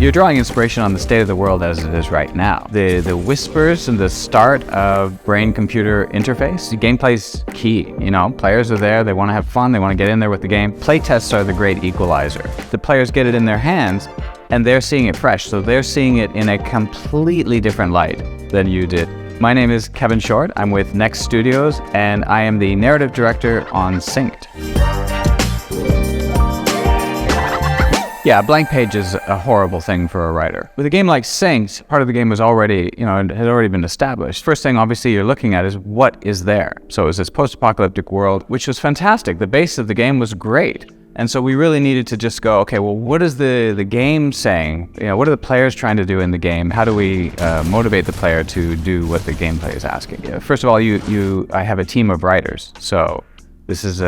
You're drawing inspiration on the state of the world as it is right now. The whispers and the start of brain-computer interface. The gameplay's key. Players are there, they want to have fun, they want to get in there with the game. Playtests are the great equalizer. The players get it in their hands, and they're seeing it fresh, so they're seeing it in a completely different light than you did. My name is Kevin Short. I'm with Next Studios, and I am the narrative director on SYNCED. Yeah, a blank page is a horrible thing for a writer. With a game like SYNCED, part of the game was already, had already been established. First thing, obviously, you're looking at is what is there. So it was this post-apocalyptic world, which was fantastic. The base of the game was great. And so we really needed to just go, okay, well, what is the game saying? What are the players trying to do in the game? How do we motivate the player to do what the gameplay is asking? First of all, I have a team of writers. So this is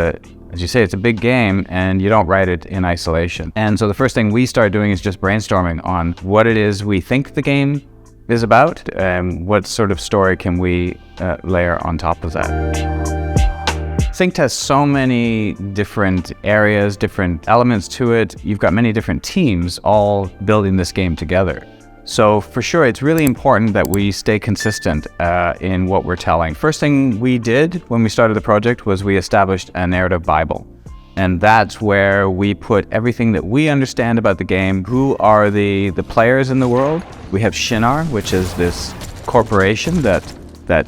as you say, it's a big game, and you don't write it in isolation. And so the first thing we started doing is just brainstorming on what it is we think the game is about, and what sort of story can we layer on top of that. SYNCED has so many different areas, different elements to it. You've got many different teams all building this game together. So for sure, it's really important that we stay consistent in what we're telling. First thing we did when we started the project was we established a narrative Bible. And that's where we put everything that we understand about the game. Who are the players in the world? We have Shinar, which is this corporation that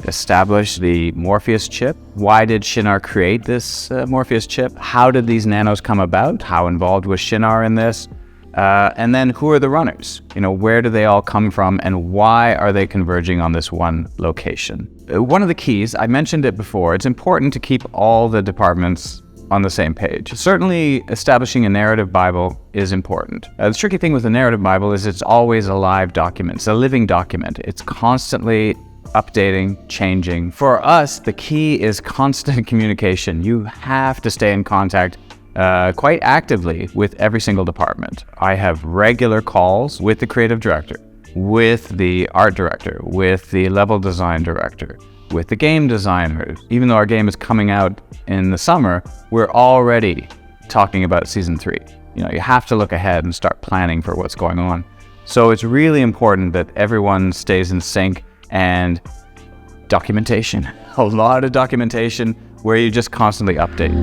established the Morpheus chip. Why did Shinar create this Morpheus chip? How did these nanos come about? How involved was Shinar in this? And then who are the runners? Where do they all come from, and why are they converging on this one location? One of the keys, I mentioned it before, it's important to keep all the departments on the same page. Certainly establishing a narrative Bible is important. The tricky thing with a narrative Bible is it's always a live document. It's a living document. It's constantly updating, changing. For us, the key is constant communication. You have to stay in contact quite actively with every single department. I have regular calls with the creative director, with the art director, with the level design director, with the game designer. Even though our game is coming out in the summer, we're already talking about season 3. You have to look ahead and start planning for what's going on. So it's really important that everyone stays in sync, and documentation. A lot of documentation where you just constantly update.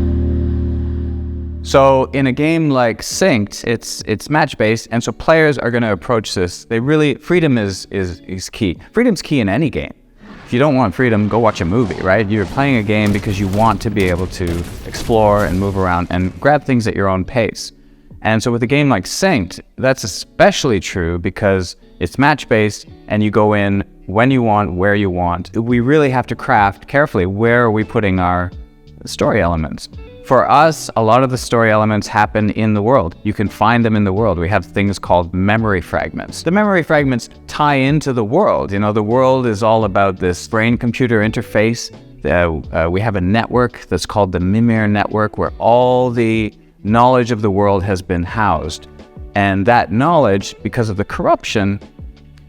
So in a game like SYNCED, it's match-based, and so players are going to approach this. Freedom is key. Freedom's key in any game. If you don't want freedom, go watch a movie, right? You're playing a game because you want to be able to explore and move around and grab things at your own pace. And so with a game like SYNCED, that's especially true because it's match-based, and you go in when you want, where you want. We really have to craft carefully where are we putting our story elements. For us, a lot of the story elements happen in the world. You can find them in the world. We have things called memory fragments. The memory fragments tie into the world. The world is all about this brain-computer interface. We have a network that's called the Mimir network, where all the knowledge of the world has been housed. And that knowledge, because of the corruption,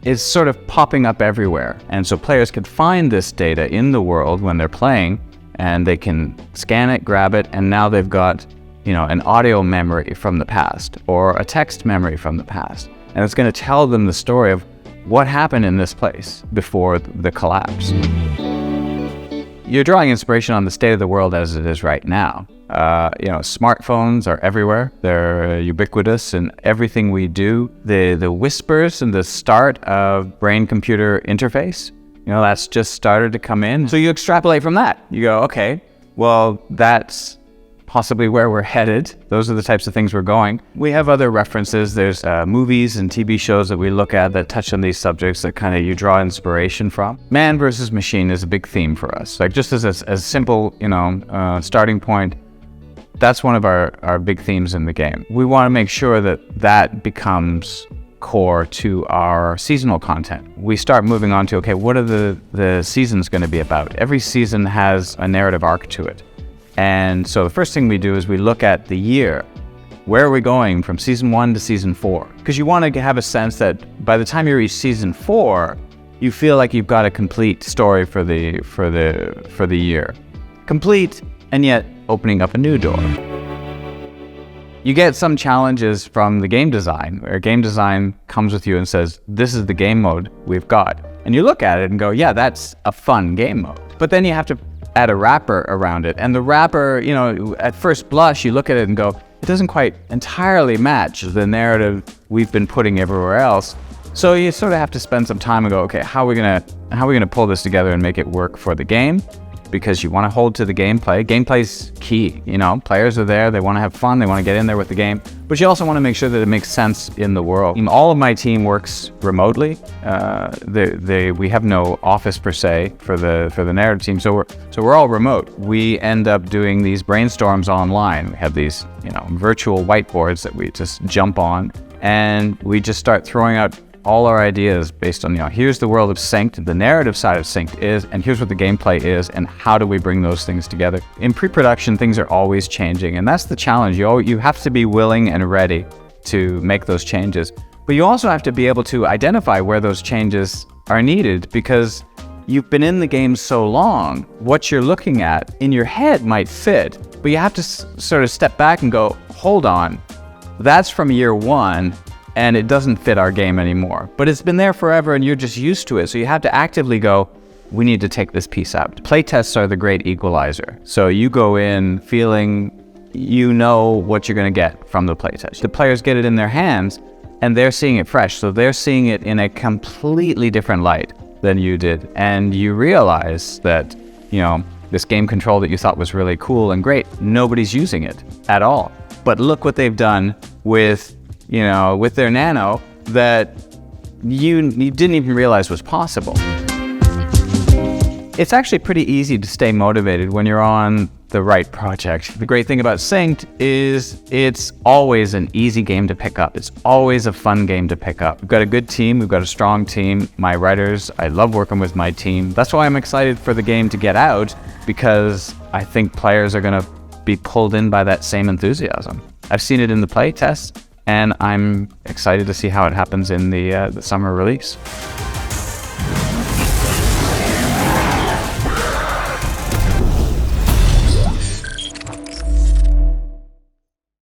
is sort of popping up everywhere. And so players can find this data in the world when they're playing, and they can scan it, grab it, and now they've got, an audio memory from the past or a text memory from the past. And it's going to tell them the story of what happened in this place before the collapse. You're drawing inspiration on the state of the world as it is right now. Smartphones are everywhere. They're ubiquitous in everything we do. The whispers and the start of brain-computer interface, that's just started to come in. So you extrapolate from that. You go, okay, well, that's possibly where we're headed. Those are the types of things we're going. We have other references. There's movies and TV shows that we look at that touch on these subjects that kind of you draw inspiration from. Man versus machine is a big theme for us. Like just as a simple, starting point, that's one of our big themes in the game. We want to make sure that becomes core to our seasonal content. We start moving on to, okay, what are the seasons going to be about? Every season has a narrative arc to it. And so the first thing we do is we look at the year. Where are we going from season 1 to season 4? Because you want to have a sense that by the time you reach season 4, you feel like you've got a complete story for the year. Complete, and yet opening up a new door. You get some challenges from the game design, where game design comes with you and says, this is the game mode we've got. And you look at it and go, yeah, that's a fun game mode. But then you have to add a wrapper around it. And the wrapper, at first blush, you look at it and go, it doesn't quite entirely match the narrative we've been putting everywhere else. So you sort of have to spend some time and go, okay, how are we gonna pull this together and make it work for the game? Because you want to hold to the gameplay. Gameplay's key, players are there, they want to have fun, they want to get in there with the game, but you also want to make sure that it makes sense in the world. All of my team works remotely. We have no office per se for the narrative team, so we're all remote. We end up doing these brainstorms online. We have these, virtual whiteboards that we just jump on, and we just start throwing out all our ideas based on, here's the world of Synced, the narrative side of Synced is, and here's what the gameplay is, and how do we bring those things together. In pre-production, things are always changing, and that's the challenge. You have to be willing and ready to make those changes, but you also have to be able to identify where those changes are needed, because you've been in the game so long, what you're looking at in your head might fit, but you have to sort of step back and go, hold on, that's from year one, and it doesn't fit our game anymore. But it's been there forever and you're just used to it. So you have to actively go, we need to take this piece out. Playtests are the great equalizer. So you go in feeling what you're gonna get from the playtest. The players get it in their hands and they're seeing it fresh. So they're seeing it in a completely different light than you did. And you realize that, this game control that you thought was really cool and great, nobody's using it at all. But look what they've done with their nano that you didn't even realize was possible. It's actually pretty easy to stay motivated when you're on the right project. The great thing about Synced is it's always an easy game to pick up. It's always a fun game to pick up. We've got a good team. We've got a strong team. My writers, I love working with my team. That's why I'm excited for the game to get out, because I think players are going to be pulled in by that same enthusiasm. I've seen it in the play tests, and I'm excited to see how it happens in the summer release.